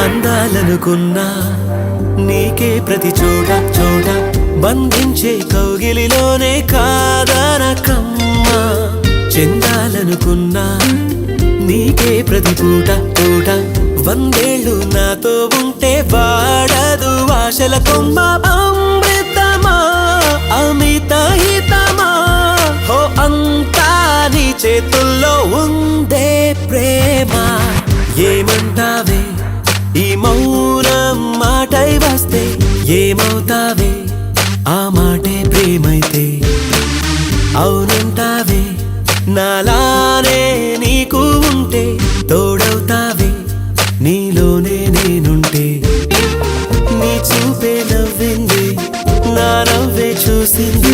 అందాలనుకున్నా నీకే ప్రతి చోట చోట బంధించే కౌగిలిలోనే కాదనకమ్మా చెందాలనుకున్నా నీకే ప్రతి పూట పూట వందేళ్ళు నాతో ఉంటే వాడదు ఆశల కొమ్మ అమృతమా అమిత హితమా హో అంతా నీ చేతుల్లో ఉందే ప్రేమ ఏమంటావే ఈ మౌనం మాటై వస్తే ఏమవుతావే ఆ మాటే ప్రేమైతే అవునంటావే నాలానే నీకు ఉంటే తోడవుతావే నీలోనే నేనుంటే నీ చూపే నవ్వింది నా నవ్వే చూసింది